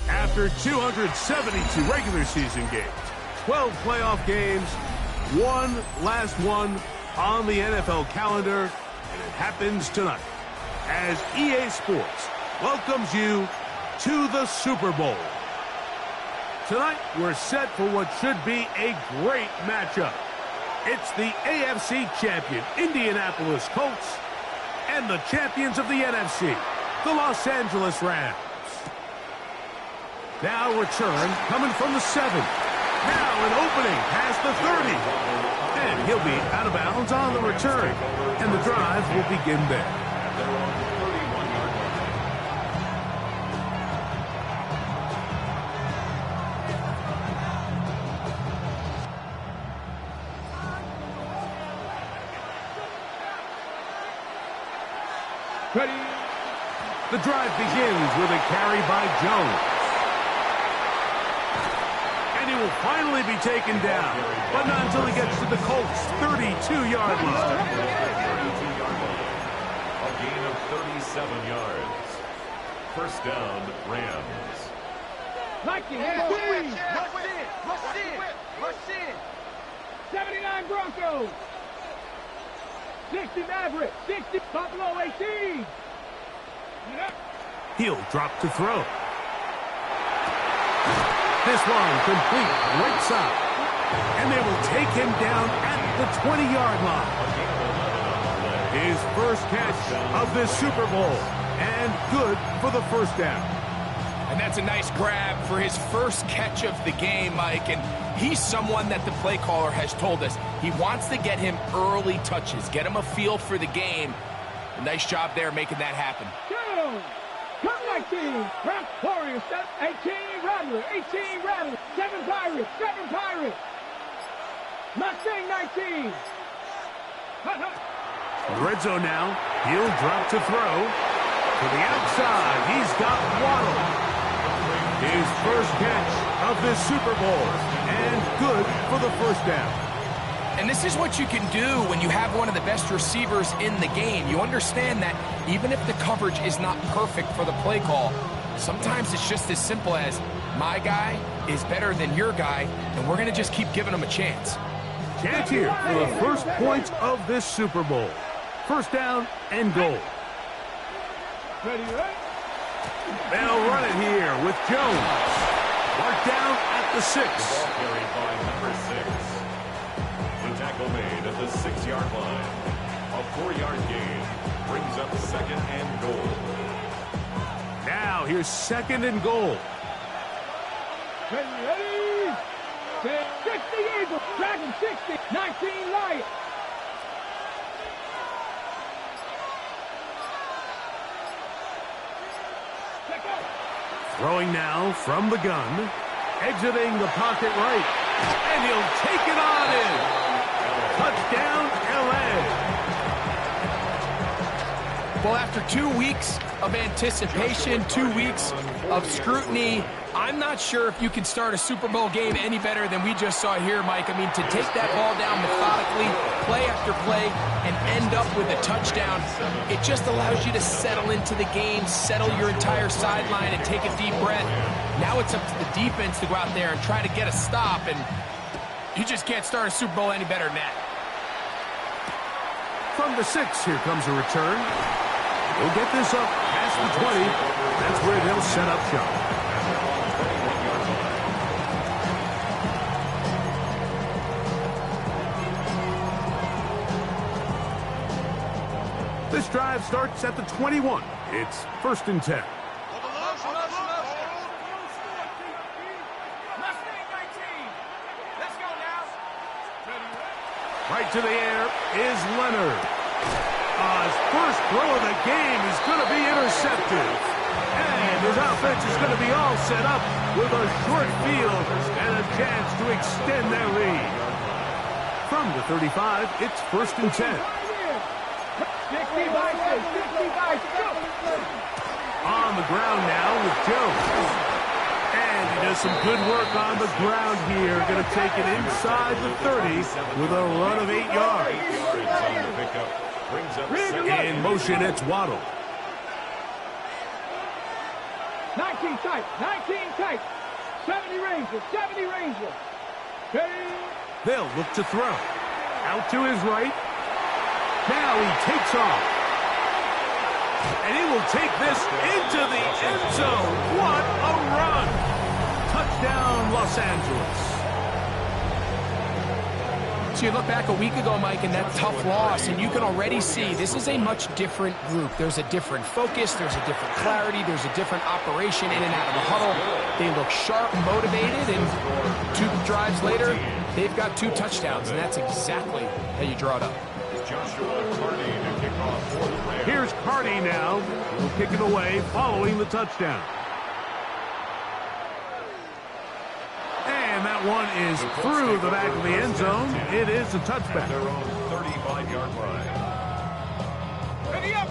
After 272 regular season games, 12 playoff games, one last one on the NFL calendar, and it happens tonight as EA Sports welcomes you to the Super Bowl. Tonight, we're set for what should be a great matchup. It's the AFC champion, Indianapolis Colts, and the champions of the NFC, the Los Angeles Rams. Now return coming from the 7. Now an opening past the 30. And he'll be out of bounds on the return. And the drive will begin there. Ready? The drive begins with a carry by Jones. He will finally be taken down, but not until he gets to the Colts' 32-yard line. A gain of 37 yards. First down, Rams. Nike, rush in. 79 Broncos. 60 Maverick. 60 Buffalo 18. He'll drop to throw. This one complete right side. And they will take him down at the 20-yard line. His first catch of this Super Bowl. And good for the first down. And that's a nice grab for his first catch of the game, Mike. And he's someone that the play caller has told us he wants to get him early touches, get him a feel for the game. A nice job there making that happen. Go! Come 19, Prep Warriors, 18 Rattler, 18 Rattler, 7 Pirates, 7 Pirates. Mustang 19. Red zone now. He'll drop to throw. To the outside, he's got Waddle. His first catch of this Super Bowl. And good for the first down. And this is what you can do when you have one of the best receivers in the game. You understand that even if the coverage is not perfect for the play call, sometimes it's just as simple as my guy is better than your guy, and we're going to just keep giving him a chance. Chance here for the first points of this Super Bowl. First down and goal. Ready, right? They'll run it here with Jones. Marked down at the 6. Ball carried by number 6. The tackle made at the 6-yard line. A 4-yard gain brings up second and goal. Now here's second and goal. Ready? 60 Eagles, Dragon 60, 19 Lions. Throwing now from the gun. Exiting the pocket right. And he'll take it on in. Touchdown, L.A. Well, after 2 weeks of anticipation, 2 weeks of scrutiny, I'm not sure if you can start a Super Bowl game any better than we just saw here, Mike. I mean, to take that ball down methodically, play after play, and end up with a touchdown, it just allows you to settle into the game, settle your entire sideline, and take a deep breath. Now it's up to the defense to go out there and try to get a stop, and you just can't start a Super Bowl any better than that. From the 6, here comes a return. We'll get this up past the 20. That's where they'll set up shop. This drive starts at the 21. It's first and 10. Right to the air is Leonard. His first throw of the game is going to be intercepted. And his offense is going to be all set up with a short field and a chance to extend their lead. From the 35, it's 1st and 10. 60 by 6, 60 by 6. On the ground now with Jones. And he does some good work on the ground here. Going to take it inside the 30 with a run of 8 yards. In motion, it's Waddle. 19 tight, 19 tight. 70 Ranger, 70 Ranger. They'll look to throw. Out to his right. Now he takes off. And he will take this into the end zone. What a run. Touchdown, Los Angeles. So you look back a week ago, Mike, and that tough loss, and you can already see this is a much different group. There's a different focus, there's a different clarity, there's a different operation in and out of the huddle. They look sharp, motivated, and 2 drives later, they've got 2 touchdowns, and that's exactly how you draw it up. Here's Cardi now. He'll kick it away following the touchdown. And that one is through the back of the end zone. It is a touchback. Their own 35-yard line. Ready up.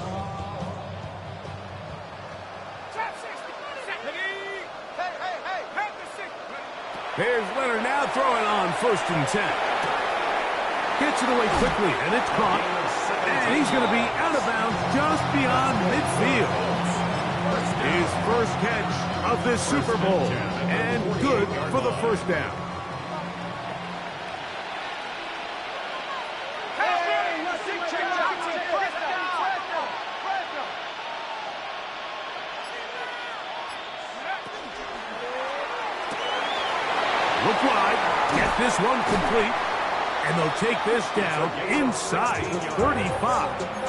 Here's Leonard now throwing on 1st and 10. Gets it away quickly, and it's caught. And he's going to be out of bounds just beyond midfield. His first catch of this Super Bowl, and good for the 1st down. Look wide, get this one complete, and they'll take this down inside the 35.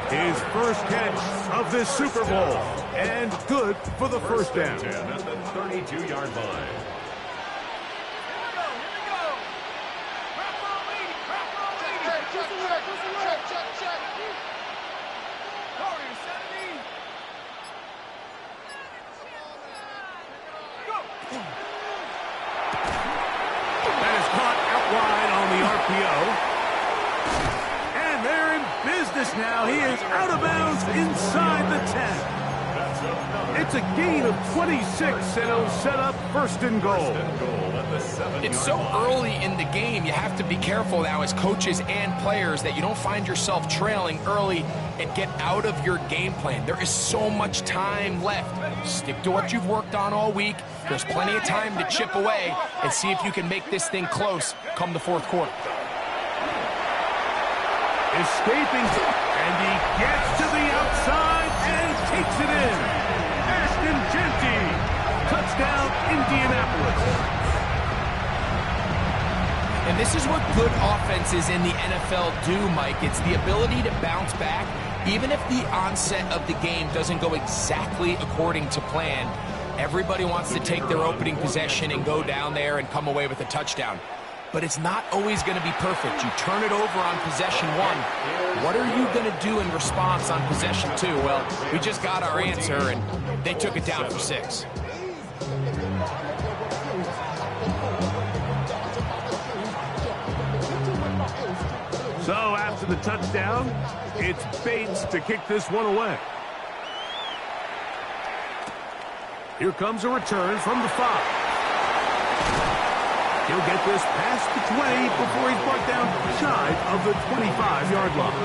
His first catch of this Super Bowl, and good for the 1st down. At the 32-yard line. That is caught out wide on the RPO. And they're in business now. He is out of bounds inside the 10. It's a gain of 26, and it'll set up 1st and goal. It's so early in the game, you have to be careful now as coaches and players that you don't find yourself trailing early and get out of your game plan. There is so much time left. Stick to what you've worked on all week. There's plenty of time to chip away and see if you can make this thing close come the 4th quarter. Escaping, and he gets to the outside and takes it in. Ashton Jeanty, touchdown Indianapolis. And this is what good offenses in the NFL do, Mike. It's the ability to bounce back, even if the onset of the game doesn't go exactly according to plan. Everybody wants to take their opening possession and go down there and come away with a touchdown. But it's not always going to be perfect. You turn it over on possession 1. What are you going to do in response on possession 2? Well, we just got our answer, and they took it down for 6. So after the touchdown, it's Bates to kick this one away. Here comes a return from the 5. He'll get this past the 20 before he's brought down shy of the 25-yard line.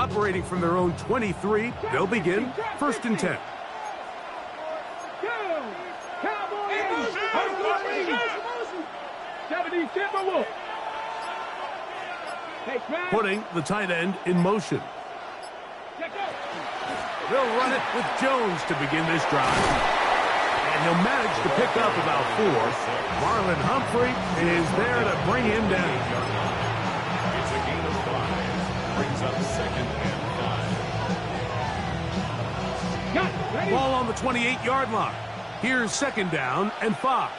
operating from their own 23. They'll begin 1st and 10. Cowboys! 70 Timberwolves! Putting the tight end in motion. They'll run it with Jones to begin this drive. And he'll manage to pick up about 4. Marlon Humphrey is there to bring him down. It's a gain of 5. Brings up 2nd and 5. Ball on the 28-yard line. Here's 2nd down and 5.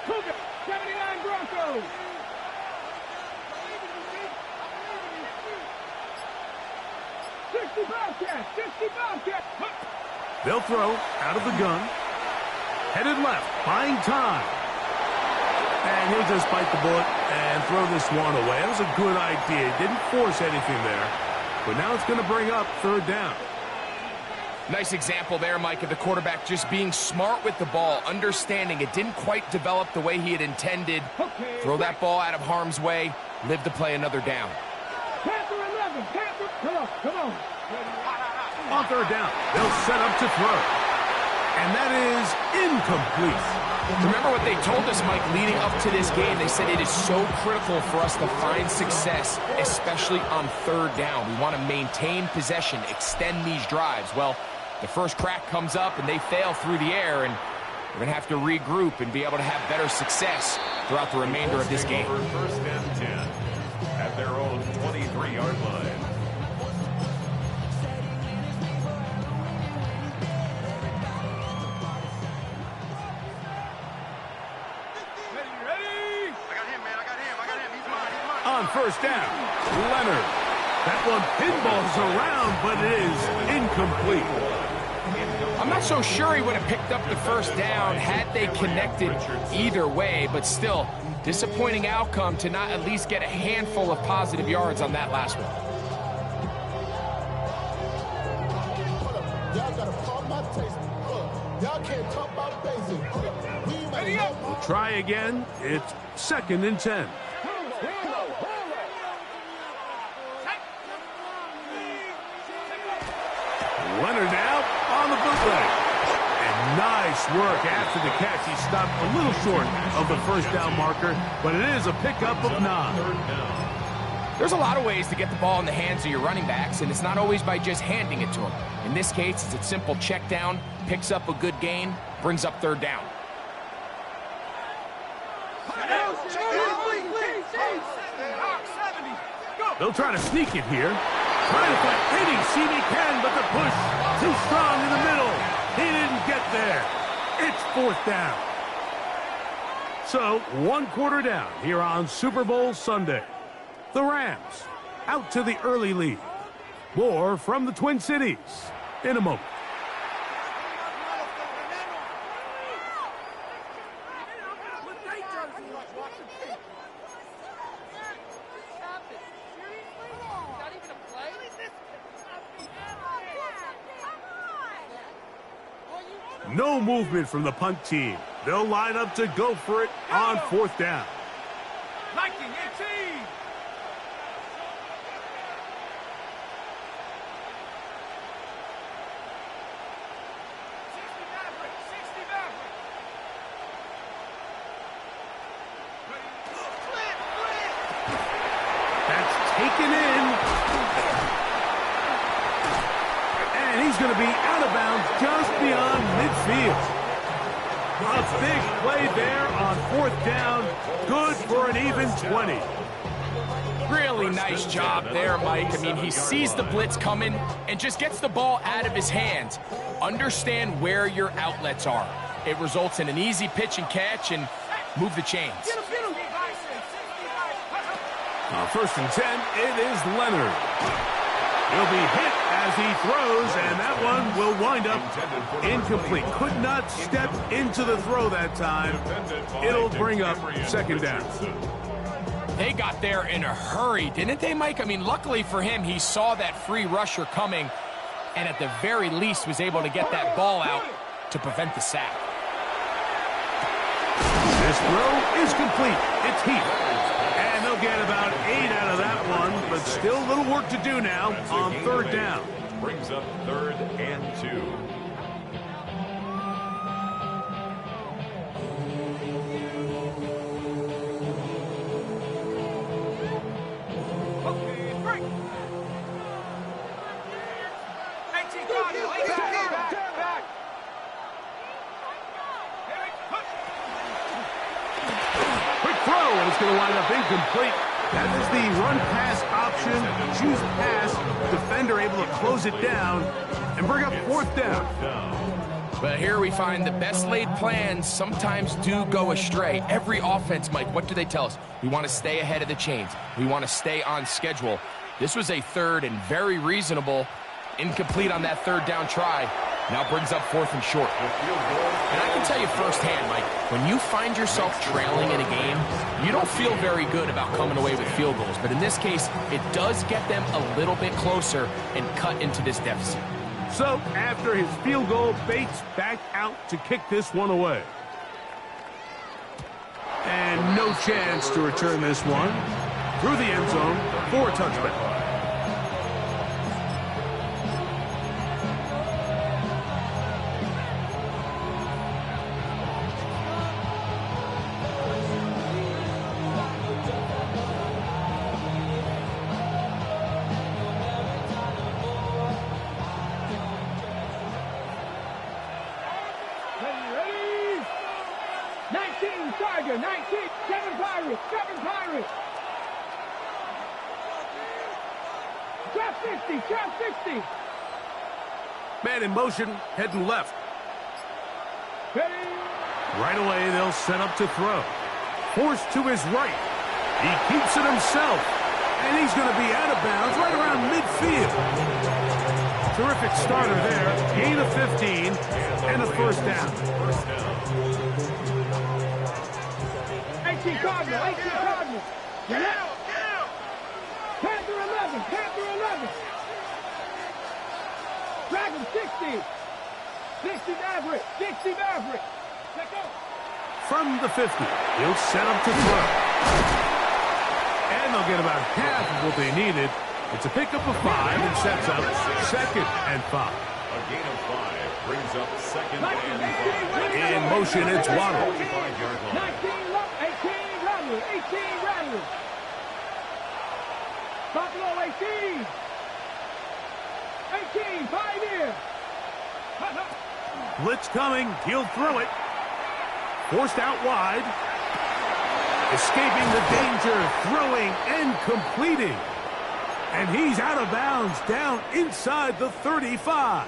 79 Broncos! They'll throw out of the gun. Headed left, buying time. And he'll just bite the bullet and throw this one away. That was a good idea. Didn't force anything there. But now it's going to bring up 3rd down. Nice example there, Mike, of the quarterback just being smart with the ball, understanding it didn't quite develop the way he had intended. Throw that ball out of harm's way, live to play another down. Panther 11, Panther, come on. On 3rd down, they'll set up to throw. And that is incomplete. Remember what they told us, Mike, leading up to this game. They said it is so critical for us to find success, especially on 3rd down. We want to maintain possession, extend these drives. Well, the first crack comes up and they fail through the air, and we're going to have to regroup and be able to have better success throughout the remainder of this game. 1st and 10 at their own 23-yard line. On 1st down, Leonard. That one pinballs around, but it is incomplete. I'm not so sure he would have picked up the 1st down had they connected either way, but still, disappointing outcome to not at least get a handful of positive yards on that last one. Y'all gotta pump my taste. Y'all can't talk about basic. We'll try again. It's 2nd and 10. Leonard out on the bootleg. And nice work after the catch. He stopped a little short of the 1st down marker, but it is a pickup of 9. There's a lot of ways to get the ball in the hands of your running backs, and it's not always by just handing it to them. In this case, it's a simple check down, picks up a good gain, brings up 3rd down. They'll try to sneak it here. Trying to find any seam he can, but the push too strong in the middle. He didn't get there. It's 4th down. So, 1 quarter down here on Super Bowl Sunday. The Rams out to the early lead. More from the Twin Cities in a moment. No movement from the punt team. They'll line up to go for it on 4th down. Liking 18. That's taken in. And he's going to be out of bounds just beyond midfield. A big play there on 4th down. Good for an even 20. Really nice job there, Mike. I mean, he sees the blitz coming and just gets the ball out of his hands. Understand where your outlets are. It results in an easy pitch and catch and move the chains. On 1st and 10, it is Leonard. He'll be hit as he throws, and that one will wind up incomplete. Could not step into the throw that time. It'll bring up 2nd down. They got there in a hurry, didn't they, Mike? I mean, luckily for him, he saw that free rusher coming and at the very least was able to get that ball out to prevent the sack. This throw is complete. It's Heath. And They'll get about 8 out of that one, but still a little work to do now on third down. Brings up 3rd and 2. And it's going to wind up incomplete. That is the run-pass option. Choose pass. Defender able to close it down and bring up 4th down. But here we find the best laid plans sometimes do go astray. Every offense, Mike, what do they tell us? We want to stay ahead of the chains. We want to stay on schedule. This was a 3rd and very reasonable. Incomplete on that 3rd down try. Now brings up 4th and short. And I can tell you firsthand, Mike, when you find yourself trailing in a game, you don't feel very good about coming away with field goals. But in this case, it does get them a little bit closer and cut into this deficit. So, after his field goal, Bates back out to kick this one away. And no chance to return this one through the end zone for a touchback. Tiger, 19, 7 Pirates, 7 Pirates. Drop 60, drop 60. Man in motion, heading left. Ready. Right away, they'll set up to throw. Forced to his right. He keeps it himself. And he's going to be out of bounds right around midfield. Terrific starter there. Gain of 15 and a 1st down. 18 Cardinal, 18 Cardinal. Get out. Panther 11, Panther 11. Dragon 60. 60 Maverick, 60 Maverick. Let go. From the 50, he'll set up to throw. And they'll get about half of what they needed. It's a pickup of 5 and sets up 2nd and 5. A gain of 5 brings up 2nd and 5. In motion, it's Waddle. 18 Rattler, 18 Rattler. Buffalo 18. 18, Pioneer. Blitz coming, he'll throw it. Forced out wide. Escaping the danger, throwing and completing. And he's out of bounds, down inside the 35.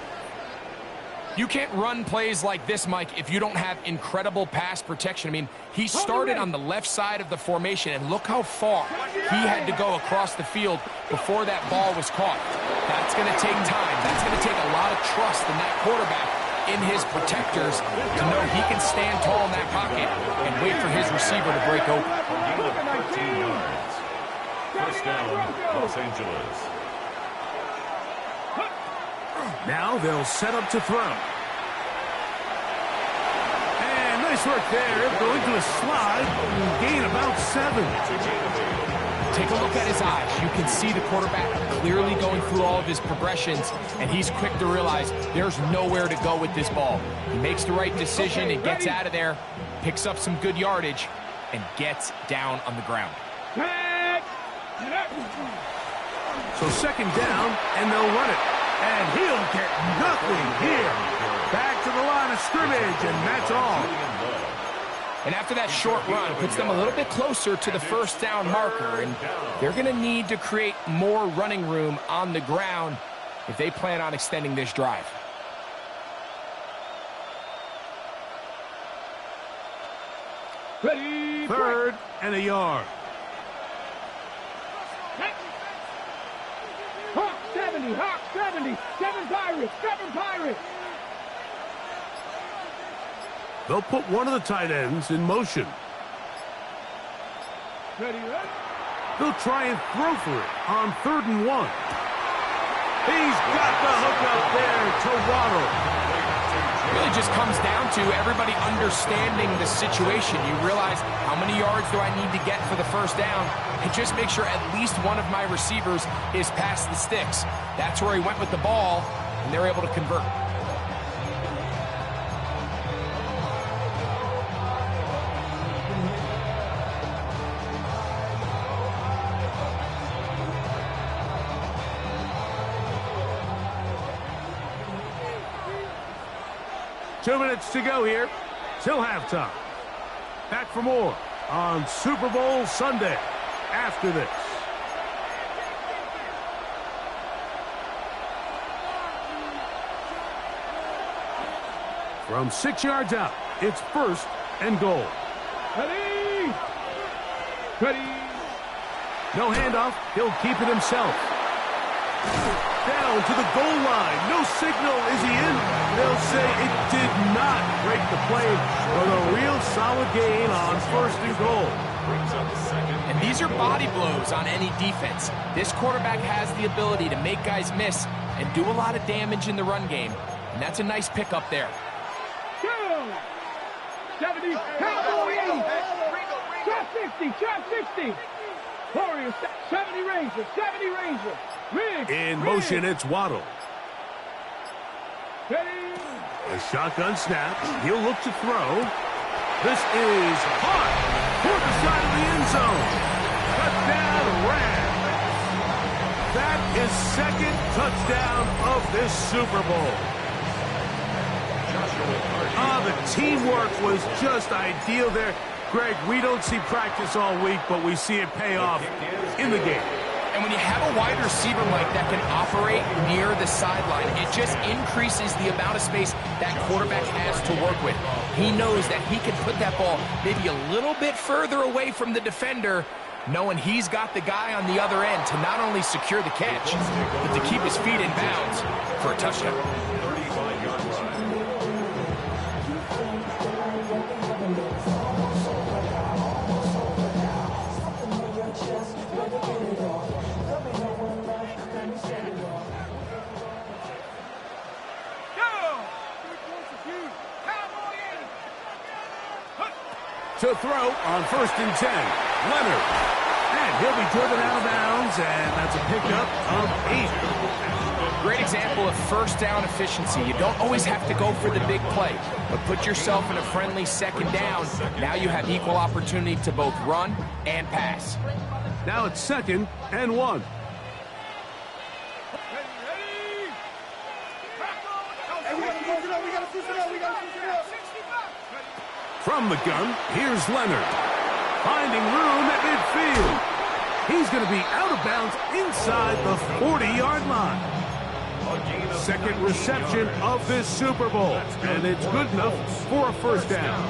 You can't run plays like this, Mike, if you don't have incredible pass protection. I mean, he started on the left side of the formation, and look how far he had to go across the field before that ball was caught. That's going to take time. That's going to take a lot of trust in that quarterback, in his protectors, to know he can stand tall in that pocket and wait for his receiver to break open. 13 yards. 1st down, Los Angeles. Now they'll set up to throw. And nice work there. Going to a slide. Gain about 7. Take a look at his eyes. You can see the quarterback clearly going through all of his progressions, and he's quick to realize there's nowhere to go with this ball. He makes the right decision and gets out of there, picks up some good yardage, and gets down on the ground. So 2nd down, and they'll run it. And he'll get nothing here. Back to the line of scrimmage, and that's all. And after that short run, puts them a little bit closer to the 1st down marker, and they're going to need to create more running room on the ground if they plan on extending this drive. Ready. 3rd and a yard. Hawk 70, Hawk 70. 7 Pirates, 7 Pirates. They'll put one of the tight ends in motion. Ready. They'll try and throw for it on 3rd and 1. He's got the hook up there to Waddle. really just comes down to everybody understanding the situation. You realize, how many yards do I need to get for the first down? And just make sure at least one of my receivers is past the sticks. That's where he went with the ball, and they're able to convert. 2 minutes to go here till halftime. Back for more on Super Bowl Sunday after this. From 6 yards out, it's 1st and goal. Ready? Ready? No handoff. He'll keep it himself. Down to the goal line. No signal. Is he in? They'll say it did not break the play, but a real solid gain on 1st and goal. And these are body blows on any defense. This quarterback has the ability to make guys miss and do a lot of damage in the run game. And that's a nice pickup there. 70, Cowboy 80, trap 60, trap 60. Warriors, 70 Ranger, 70 Ranger. Rig, in motion, it's Waddle. Ready? A shotgun snap. He'll look to throw. This is hot toward the side of the end zone. Touchdown, Rams. That is 2nd touchdown of this Super Bowl. The teamwork was just ideal there. Greg, we don't see practice all week, but we see it pay off in the game. And when you have a wide receiver like that can operate near the sideline, it just increases the amount of space that quarterback has to work with. He knows that he can put that ball maybe a little bit further away from the defender, knowing he's got the guy on the other end to not only secure the catch, but to keep his feet in bounds for a touchdown. 35-yard run. To throw on 1st and 10, Leonard. And he'll be driven out of bounds, and that's a pickup of 8. Great example of first down efficiency. You don't always have to go for the big play, but put yourself in a friendly 2nd down. Now you have equal opportunity to both run and pass. Now it's 2nd and 1. From the gun, here's Leonard. Finding room at midfield. He's going to be out of bounds inside the 40-yard line. 2nd reception of this Super Bowl, and it's good enough for a 1st down.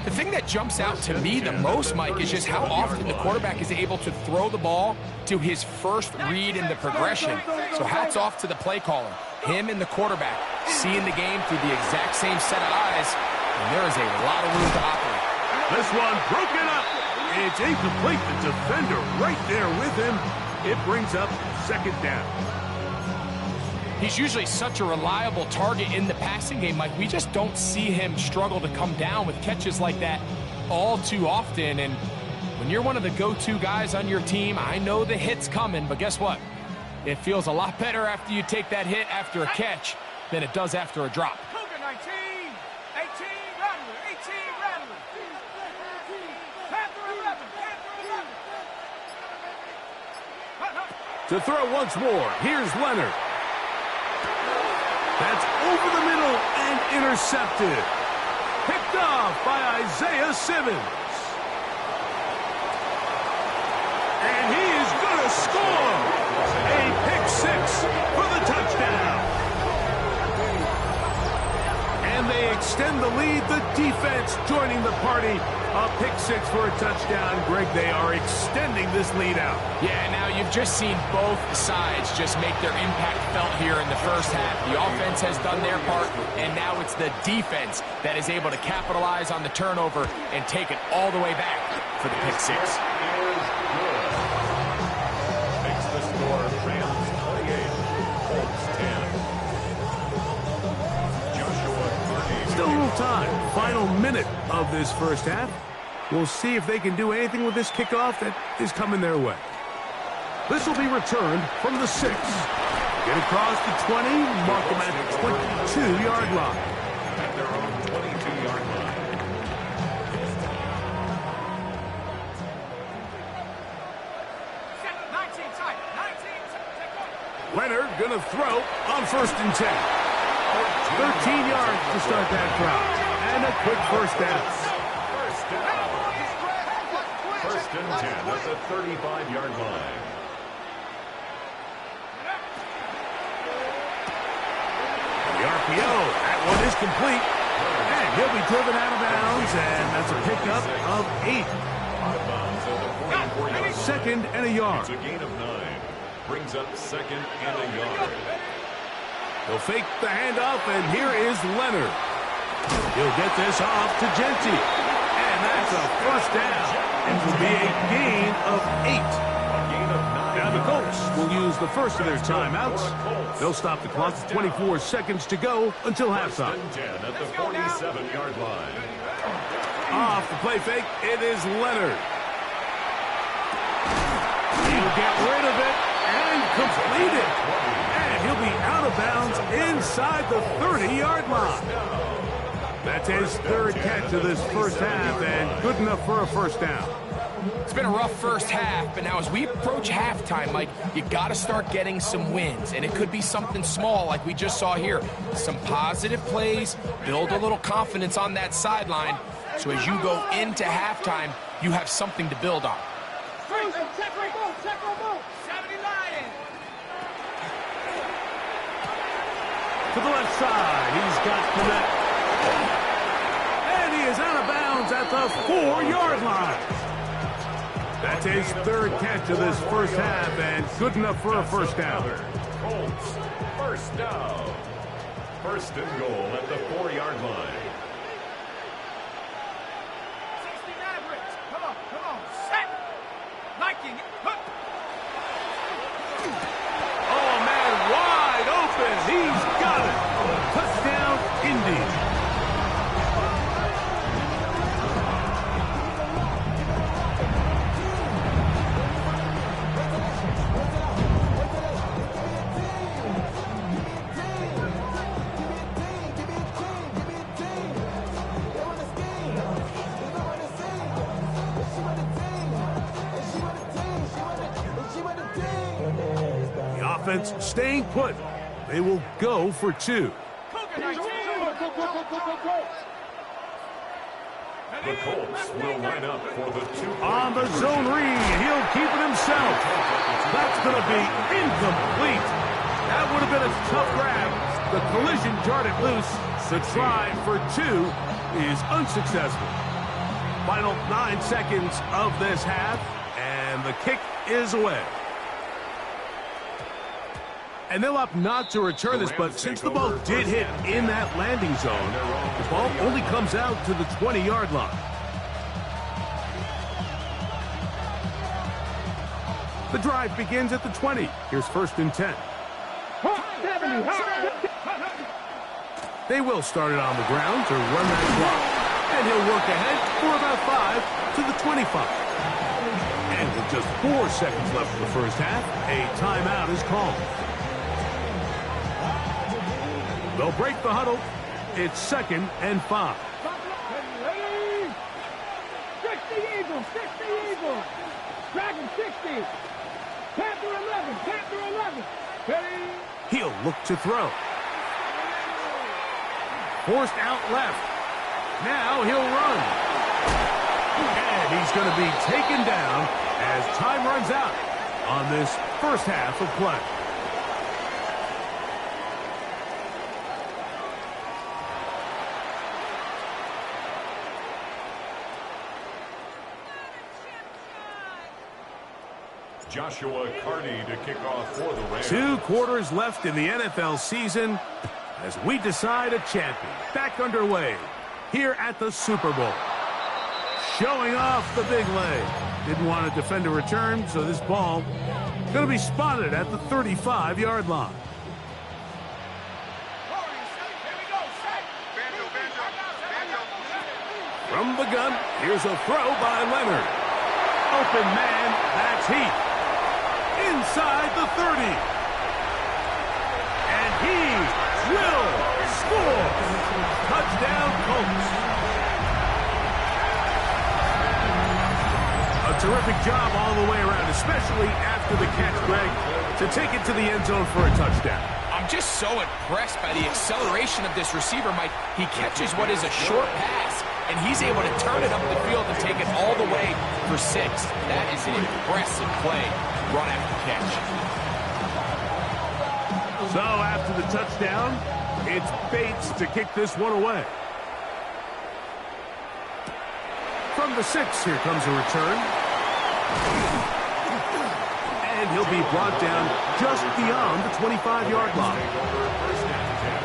The thing that jumps out to me the most, Mike, is just how often the quarterback is able to throw the ball to his first read in the progression. So hats off to the play caller. Him and the quarterback seeing the game through the exact same set of eyes, and there is a lot of room to operate. This one broken up. It's incomplete. The defender right there with him. It brings up 2nd down. He's usually such a reliable target in the passing game, Mike. We just don't see him struggle to come down with catches like that all too often. And when you're one of the go-to guys on your team, I know the hit's coming, but guess what? It feels a lot better after you take that hit after a catch than it does after a drop. Cougar 19, 18 Rattler, 18 Rattler. Panther 11, Panther 11. To throw once more, here's Leonard. That's over the middle and intercepted. Picked off by Isaiah Simmons. And he is going to score. A pick 6 for the touchdown. And they extend the lead. The defense joining the party. A pick 6 for a touchdown. Greg, they are extending this lead out. Yeah, now you've just seen both sides just make their impact felt here in the first half. The offense has done their part, and now it's the defense that is able to capitalize on the turnover and take it all the way back for the pick 6. Makes the score Rams 28, Colts 10. Joshua time. Final minute of this first half. We'll see if they can do anything with this kickoff that is coming their way. This will be returned from the 6. Get across the 20, mark them at the 22-yard line. At their own 22-yard line. Leonard gonna throw on 1st and 10. 13 yards to start that drive. And a quick first down. First down. 1st and 10 at the 35-yard line. The RPO, that one is complete. And he'll be driven out of bounds, and that's a pickup of 8. Out of bounds at the 44-yard line. 2nd and a yard. It's a gain of 9. Brings up 2nd and a yard. He'll fake the handoff, and here is Leonard. He'll get this off to Genty. And that's a first down. It will be a gain of 8. A gain of 9. Now the Colts will use the first of their timeouts. They'll stop the clock at 24 seconds to go until halftime. 1st and 10 at the 47-yard line. Off the play fake, it is Leonard. He'll get rid of it and complete it. And he'll be out of bounds inside the 30-yard line. That's his 3rd catch of this first half, and good enough for a first down. It's been a rough first half, but now as we approach halftime, Mike, you got to start getting some wins, and it could be something small like we just saw here. Some positive plays, build a little confidence on that sideline, so as you go into halftime, you have something to build on. To the left side, he's got Clement. And he is out of bounds at the 4-yard line. That's his 3rd catch of this first half, and good enough for a first down. Colts, first down. 1st and goal at the 4-yard line. Oh, man, wide open. He's got it. Touchdown, Indy. Offense staying put. They will go for 2. The Colts will line up for the 2. On the zone read, he'll keep it himself. That's going to be incomplete. That would have been a tough grab. The collision jarred it loose. The try for 2 is unsuccessful. Final 9 seconds of this half, and the kick is away. And they'll opt not to return this, but since the ball did hit in that landing zone, the ball only comes out to the 20-yard line. The drive begins at the 20. Here's 1st and 10. They will start it on the ground to run that clock. And he'll work ahead for about 5 to the 25. And with just 4 seconds left in the first half, a timeout is called. They'll break the huddle. It's 2nd and 5. 60 Eagles, 60 Eagles. Dragon 60. Panther 11, Panther 11. Ready? He'll look to throw. Forced out left. Now he'll run. And he's going to be taken down as time runs out on this first half of play. Joshua Carty to kick off for the Rams. 2 quarters left in the NFL season as we decide a champion. Back underway here at the Super Bowl. Showing off the big leg. Didn't want to defend a return, so this ball going to be spotted at the 35-yard line. From the gun, here's a throw by Leonard. Open man, that's Heath. Inside the 30. And he will score. Touchdown, Colts. A terrific job all the way around, especially after the catch, Greg, to take it to the end zone for a touchdown. I'm just so impressed by the acceleration of this receiver, Mike. He catches what is a short pass, and he's able to turn it up the field and take it all the way for 6. That is an impressive play, run after catch. So after the touchdown, it's Bates to kick this one away. From the 6, here comes a return. And he'll be brought down just beyond the 25-yard line. First down, 10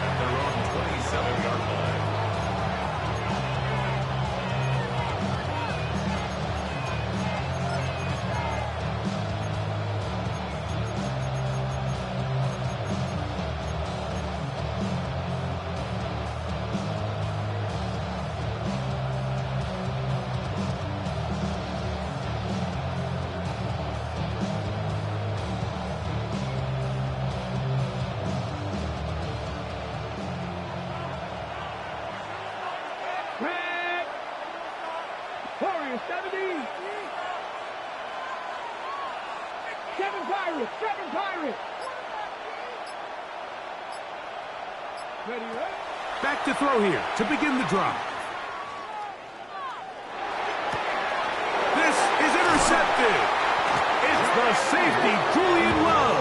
at their own 27-yard line. Warriors 70. 7 Pirates. 7 Pirates. Ready, right? Back to throw here to begin the drive. This is intercepted. It's the safety, Julian Love.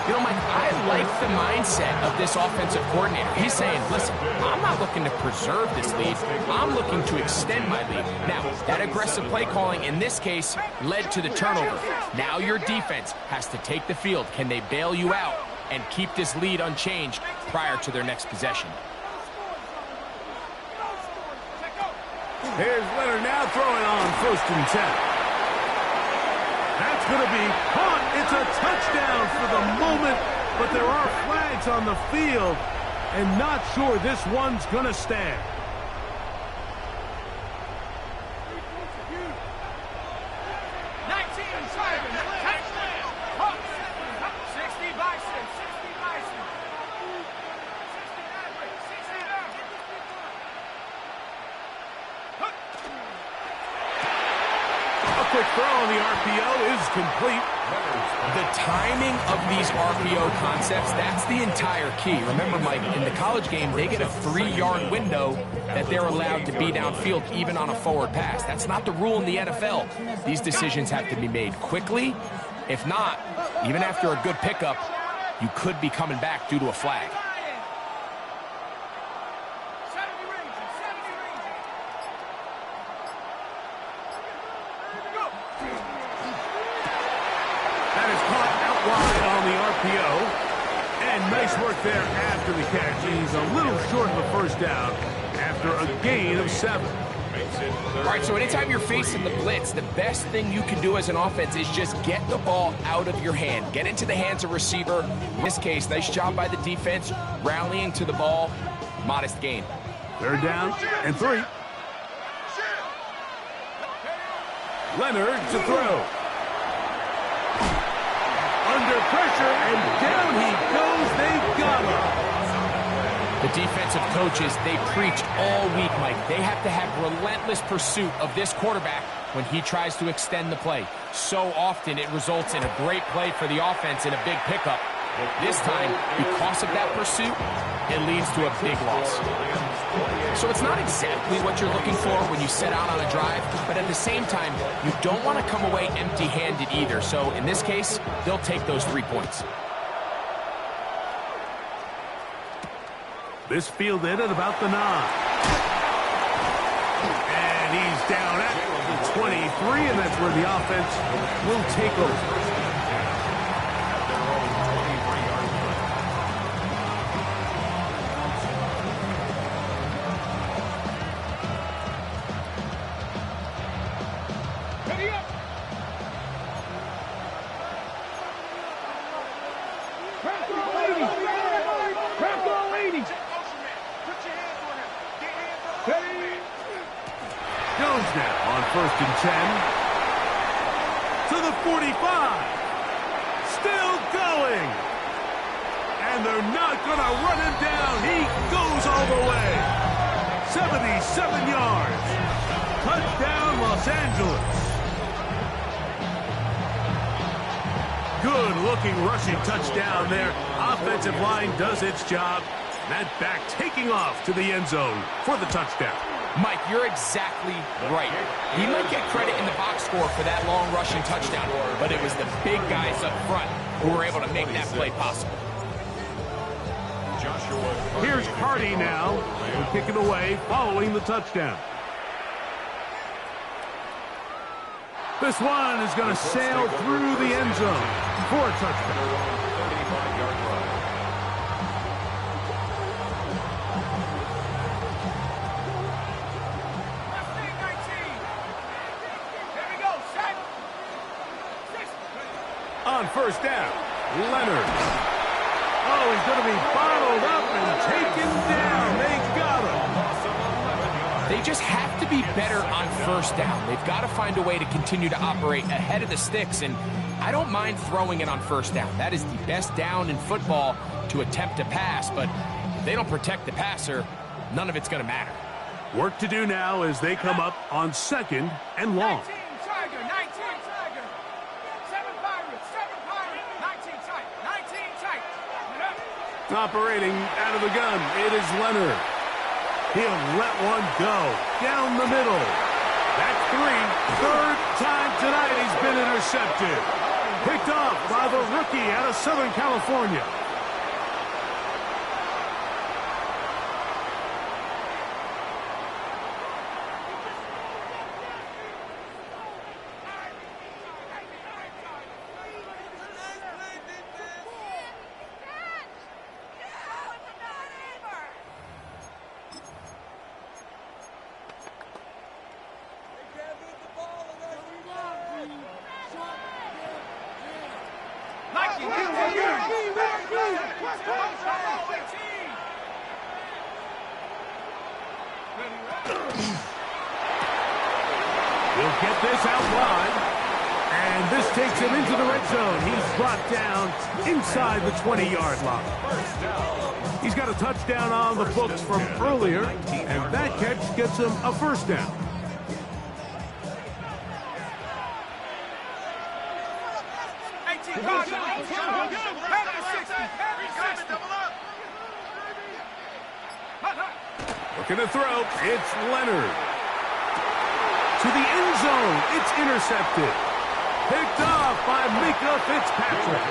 You know, Mike, I like the mindset of this offensive coordinator. He's saying, listen, I'm not looking to preserve this lead. I'm looking to extend my lead. Now, that aggressive play calling in this case led to the turnover. Now your defense has to take the field. Can they bail you out and keep this lead unchanged prior to their next possession? Here's Leonard now throwing on 1st and 10. That's going to be caught. It's a touchdown for the moment, but there are flags on the field, and not sure this one's going to stand. Quick throw on the RPO is complete. The timing of these RPO concepts, that's the entire key. Remember, Mike, in the college game, they get a 3-yard window that they're allowed to be downfield even on a forward pass. That's not the rule in the NFL. These decisions have to be made quickly. If not, even after a good pickup, you could be coming back due to a flag. And nice work there after the catch. He's a little short of the first down after a gain of 7. All right, so anytime you're facing the blitz, the best thing you can do as an offense is just get the ball out of your hand. Get into the hands of receiver. In this case, nice job by the defense, rallying to the ball. Modest gain. 3rd down and 3. Leonard to throw. Under pressure, and down he goes. They've got him. The defensive coaches, they preach all week, Mike. They have to have relentless pursuit of this quarterback when he tries to extend the play. So often it results in a great play for the offense and a big pickup. This time, because of that pursuit, it leads to a big loss. So it's not exactly what you're looking for when you set out on a drive, but at the same time, you don't want to come away empty-handed either. So in this case, they'll take those 3 points. This fielded at about the 9. And he's down at the 23, and that's where the offense will take over. Ready? first and 10. To the 45. Still going. And they're not going to run him down. He goes all the way. 77 yards. Touchdown, Los Angeles. Good-looking rushing touchdown there. Offensive line does its job. That back taking off to the end zone for the touchdown. Mike, you're exactly right. He might get credit in the box score for that long rushing touchdown, but it was the big guys up front who were able to make that play possible. Here's Hardy now. He'll kick it away following the touchdown. This one is going to sail through the end zone for a touchdown. On first down, Leonard. Oh, he's going to be bottled up and taken down. They got him. They just have to be better on first down. They've got to find a way to continue to operate ahead of the sticks, and I don't mind throwing it on first down. That is the best down in football to attempt to pass, but if they don't protect the passer, none of it's going to matter. Work to do now as they come up on second and long. 19 Tiger, 19 Tiger. 7 Pirates, 7 Pirates, 19 tight, 19 tight. Operating out of the gun, it is Leonard. He'll let one go down the middle. That's 3. Third time tonight he's been intercepted. Picked off by the rookie out of Southern California. He'll get this out wide. And this takes him into the red zone. He's brought down inside the 20-yard line. He's got a touchdown on the books from earlier, and that catch gets him a first down. Looking to throw, it's Leonard. To the end zone, it's intercepted. Picked off by Mika Fitzpatrick.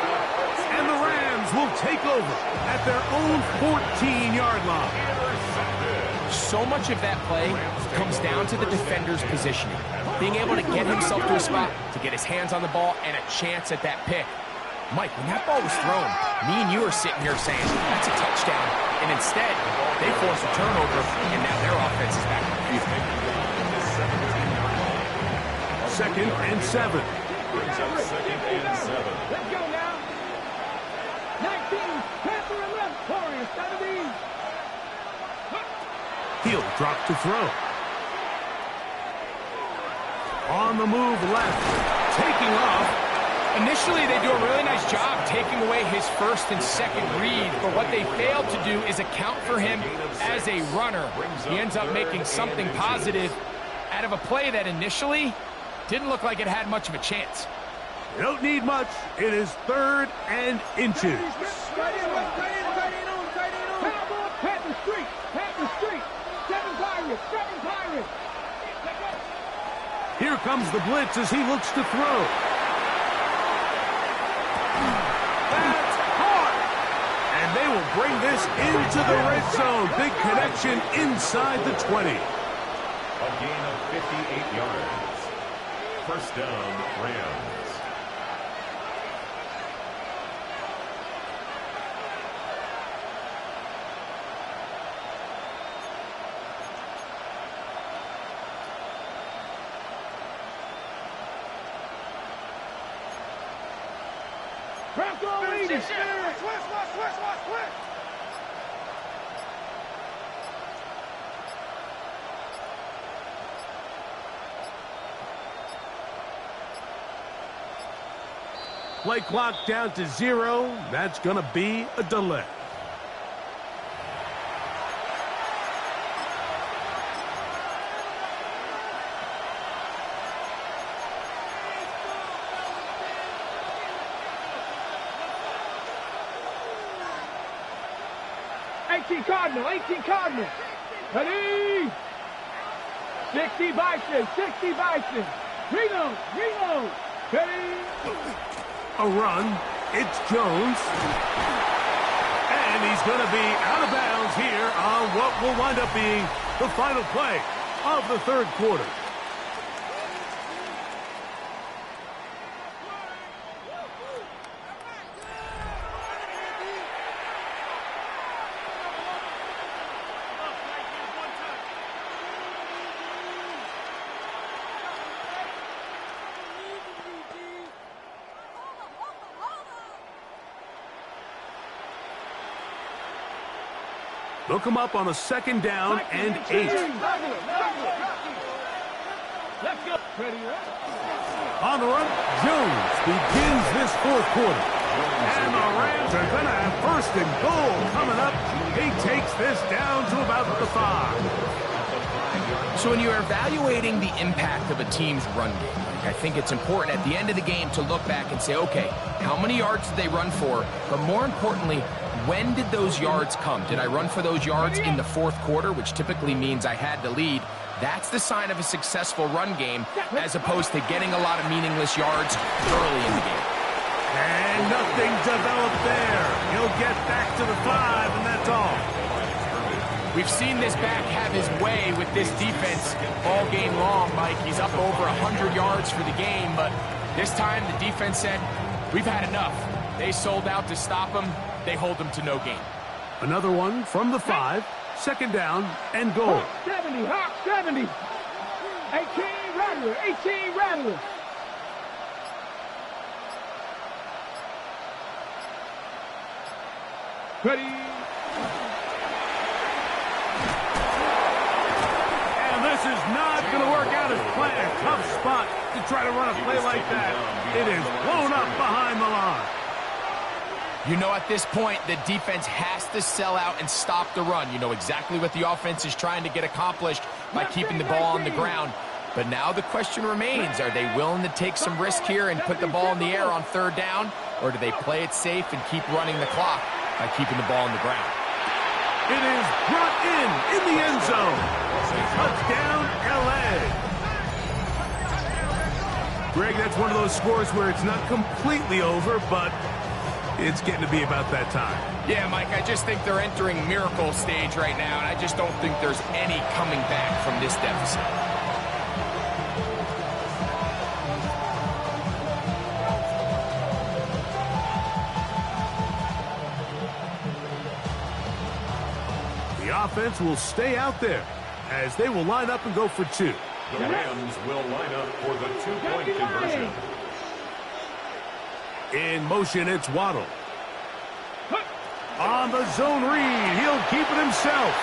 And the Rams will take over at their own 14-yard line. So much of that play comes down to the defender's positioning. Being able to get himself to a spot, to get his hands on the ball, and a chance at that pick. Mike, when that ball was thrown, me and you are sitting here saying, that's a touchdown. And instead, they force a turnover, and now their offense is back on the field. Second and 7. Brings up second and 7. Let's go now. 19, Panther and left, Warriors, out of these. He'll drop to throw. On the move left. Taking off. Initially, they do a really nice job taking away his first and second read, but what they failed to do is account for him as a runner. He ends up making something positive out of a play that initially didn't look like it had much of a chance. You don't need much. It is third and inches. Panther Street, Panther Street. 7 Pirates, 7 Pirates. Here comes the blitz as he looks to throw. That's hard. And they will bring this into the red zone. Big connection inside the 20. A gain of 58 yards. First down, Rams. Bronco leading. Play clock down to 0. That's going to be a delay. Cardinal, 18 Cardinal. Ready? 60 Bison, 60 Bison. Reload, reload. Ready? A run. It's Jones. And he's going to be out of bounds here on what will wind up being the final play of the third quarter. They'll come up on a 2nd down and 8. Let's go. Ready, On the run, Jones begins this fourth quarter. And the Rams are going to have 1st and goal coming up. He takes this down to about the 5. So when you're evaluating the impact of a team's run game, I think it's important at the end of the game to look back and say, okay, how many yards did they run for? But more importantly, when did those yards come? Did I run for those yards in the 4th quarter, which typically means I had the lead? That's the sign of a successful run game, as opposed to getting a lot of meaningless yards early in the game. And nothing developed there. He'll get back to the 5, and that's all. We've seen this back have his way with this defense all game long, Mike. He's up over 100 yards for the game, but this time the defense said, we've had enough. They sold out to stop him. They hold him to no gain. Another one from the 5, 2nd down and goal. Hawk 70, Hawk 70. 18 Rattler, 18 Rattler. Ready? And this is not going to work out as planned. Tough spot to try to run a play like that. It is blown up behind the line. You know, at this point, the defense has to sell out and stop the run. You know exactly what the offense is trying to get accomplished by keeping the ball on the ground. But now the question remains, are they willing to take some risk here and put the ball in the air on 3rd down? Or do they play it safe and keep running the clock by keeping the ball on the ground? It is brought in the end zone. Touchdown, L.A. Greg, that's one of those scores where it's not completely over, but it's getting to be about that time. Yeah, Mike, I just think they're entering miracle stage right now, and I just don't think there's any coming back from this deficit. The offense will stay out there as they will line up and go for 2. The Rams will line up for the 2-point conversion. In motion, it's Waddle. On the zone read, he'll keep it himself.